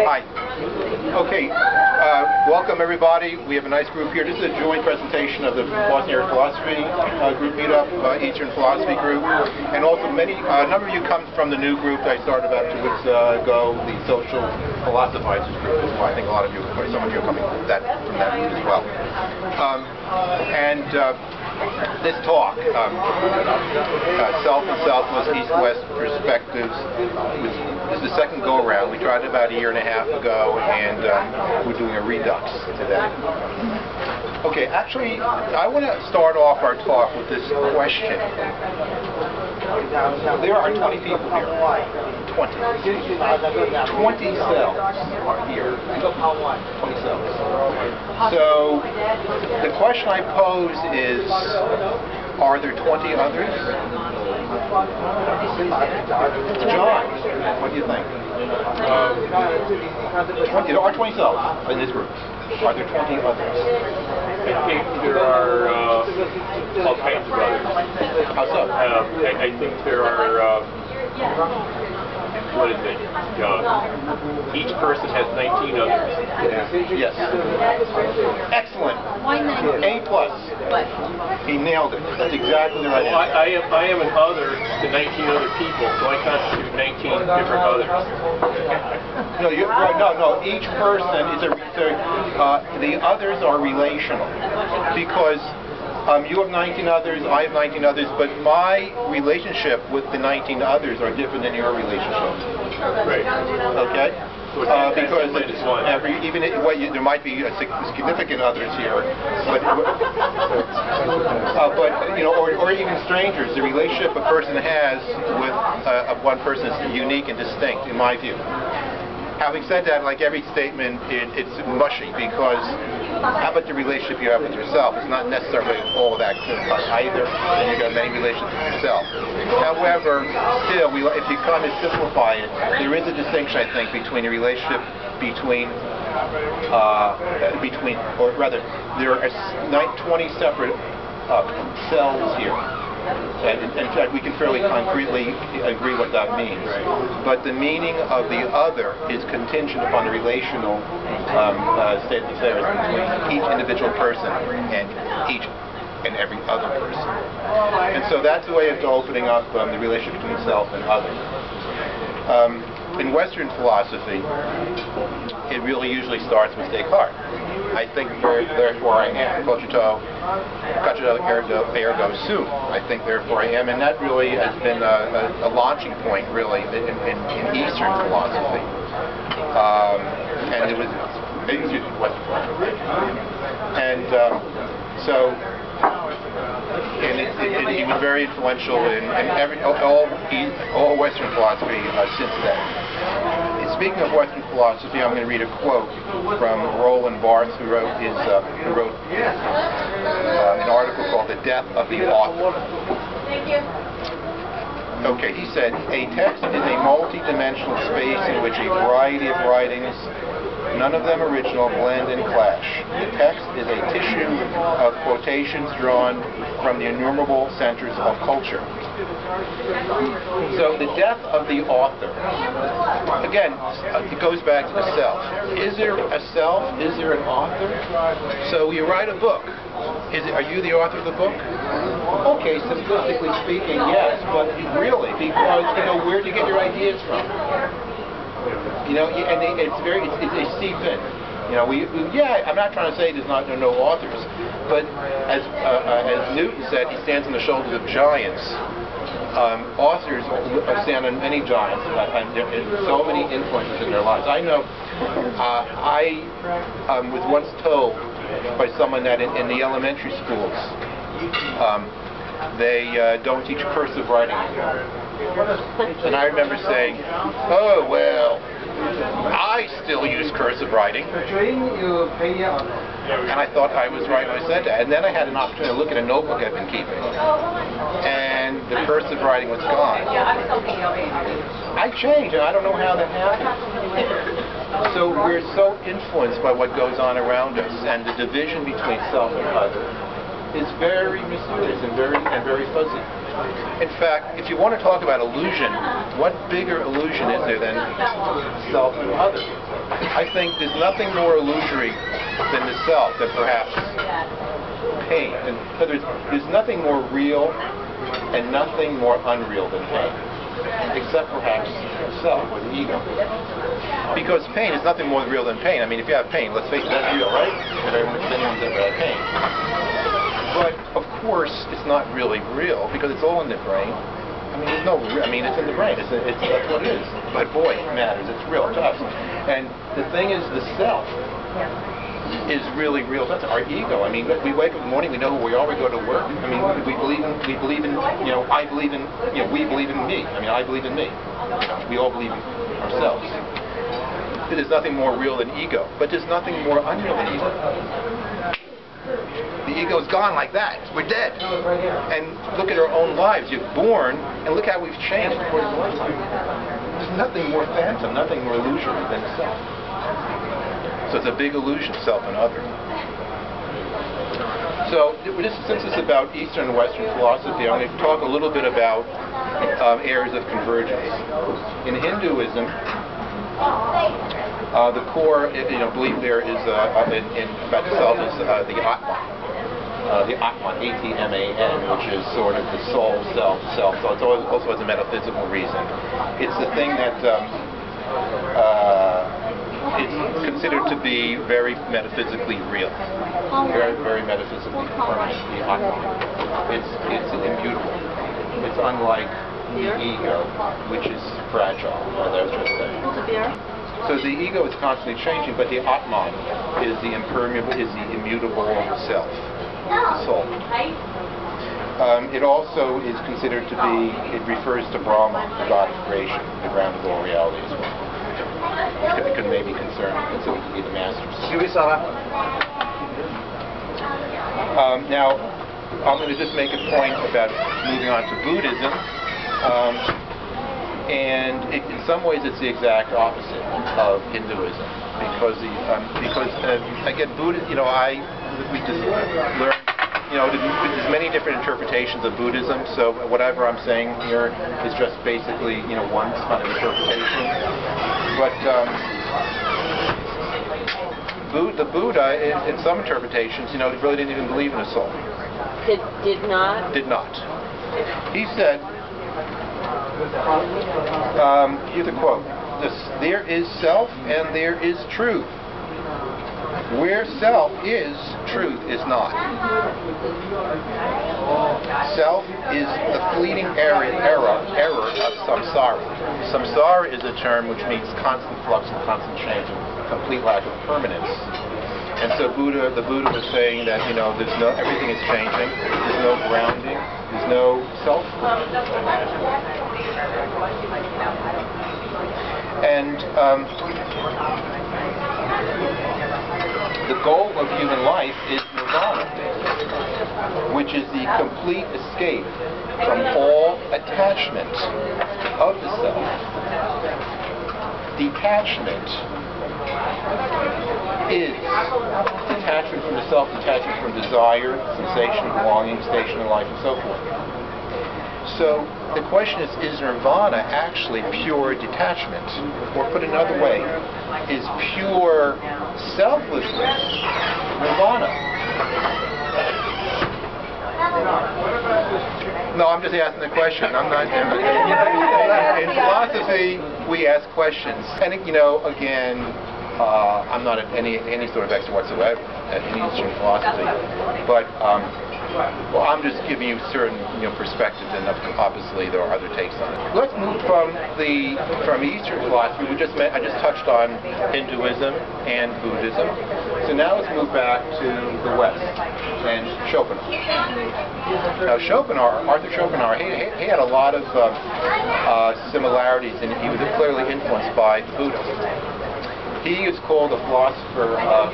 Hi. Okay, welcome everybody. We have a nice group here. This is a joint presentation of the Boston Area Philosophy Group Meetup, Eastern Philosophy Group, and also a number of you come from the new group that I started about 2 weeks ago, the Social Philosophizers Group. As well. I think a lot of you, or some of you are coming from that group as well. This talk, Self and Selfless, East-West Perspectives, this is the second go-around. We tried it about 1.5 years ago, and we're doing a redux today. Okay, actually, I want to start off our talk with this question. There are 20 people here. 20 cells are here. 20 cells. So, the question I pose is, are there 20 others? John, what do you think? There are 20 cells in this group. Are there 20 others? I think there are all kinds of others. How so? I think there are, what is it? Each person has 19 others. Yes. Excellent. A plus. He nailed it. That's exactly the right answer. I am an other to 19 other people, so I constitute 19 different others. No. Each person is the others are relational because you have 19 others, I have 19 others, but my relationship with the 19 others are different than your relationship. Right. Okay. Because there might be significant others here, or even strangers. The relationship a person has with one person is unique and distinct, in my view. Having said that, like every statement, it's mushy because how about the relationship you have with yourself? It's not necessarily all that clear cut either, and you've got many relationships with yourself. However, still, if you kind of simplify it, there is a distinction, I think, between a relationship or rather, there are 20 separate cells here. And in fact, we can fairly concretely agree what that means. But the meaning of the other is contingent upon the relational state of affairs between each individual person and each and every other person. And so that's the way of opening up the relationship between self and other. In Western philosophy, it really usually starts with Descartes. I think therefore I am. Cogito ergo sum. I think therefore I am, and that really has been a launching point, really, in Eastern philosophy. And it was, Western philosophy, and he was very influential in all Western philosophy since then. Speaking of Western philosophy, I'm going to read a quote from Roland Barthes, who wrote an article called "The Death of the Author." Thank you. Okay, he said, "A text is a multi-dimensional space in which a variety of writings, none of them original, blend and clash. The text is a tissue of quotations drawn from the innumerable centers of culture." So the death of the author, again, it goes back to the self. Is there a self? Is there an author? So you write a book. Are you the author of the book? Okay, simplistically speaking, yes, but really, because where do you get your ideas from? And they seep in. I'm not trying to say there are no authors, but as Newton said, he stands on the shoulders of giants. Authors stand on many giants, and so many influences in their lives. I know, I was once told by someone that in the elementary schools, they don't teach cursive writing anymore. And I remember saying, "Oh, well, I still use cursive writing." And I thought I was right when I said that. And then I had an opportunity to look at a notebook I've been keeping. And the cursive writing was gone. I changed, and I don't know how that happened. So we're so influenced by what goes on around us, and the division between self and other is very mysterious and very fuzzy. In fact, if you want to talk about illusion, what bigger illusion is there than self and other? I think there's nothing more illusory than the self, than perhaps pain. And so there's nothing more real and nothing more unreal than pain, except perhaps the self or the ego. Because pain is nothing more real than pain. I mean, if you have pain, let's face it, that's real, right? If anyone's ever had pain. But of course, it's not really real because it's all in the brain. I mean, it's in the brain. That's what it is. But boy, it matters. It's real to us. And the thing is, the self is really real. That's our ego. I mean, we wake up in the morning, we know who we are, we go to work. I mean, we believe in, I believe in, we believe in me. I mean, I believe in me. We all believe in ourselves. There's nothing more real than ego, but there's nothing more unreal than ego. The ego is gone like that. We're dead. And look at our own lives. You're born, and look how we've changed according to lifetime. There's nothing more phantom, nothing more illusory than self. So it's a big illusion, self and other. So since it's about Eastern and Western philosophy, I'm going to talk a little bit about areas of convergence. In Hinduism, the core, belief there is about the self is the Atman, A-T-M-A-N, which is sort of the soul, self. So it's also has a metaphysical reason. It's the thing that it's considered to be very metaphysically real, very, very metaphysically permanent. The Atman, it's immutable. It's unlike the ego, which is fragile, as I was just saying. So the ego is constantly changing, but the Atman is the impermeable, is the immutable self, the soul. It also is considered to be, it refers to Brahma, the God of creation, the ground of all reality as well. It could maybe considered to be the masters. Now, I'm going to just make a point about moving on to Buddhism. And in some ways, it's the exact opposite of Hinduism, because again, Buddhism. We just learned. There's many different interpretations of Buddhism. So whatever I'm saying here is just basically one kind of interpretation. But the Buddha, in some interpretations, he really didn't even believe in a soul. Did not. Did not. He said. Here's a quote. There is self and there is truth. Where self is, truth is not. Self is the fleeting error of samsara. Samsara is a term which means constant flux and constant change and complete lack of permanence. And so the Buddha was saying that everything is changing. There's no grounding. There's no self. And the goal of human life is nirvana, which is the complete escape from all attachment of the self. Detachment is detachment from the self, detachment from desire, sensation, belonging, station in life, and so forth. So the question is nirvana actually pure detachment? Or put another way, is pure selflessness nirvana? No, I'm just asking the question. I'm not. In philosophy, we ask questions, and again, I'm not any sort of expert whatsoever in Eastern philosophy, but I'm just giving you certain perspectives, and obviously there are other takes on it. Let's move from Eastern philosophy. I just touched on Hinduism and Buddhism. So now let's move back to the West and Schopenhauer. Now Arthur Schopenhauer, he had a lot of similarities, and he was clearly influenced by the Buddha. He is called a philosopher of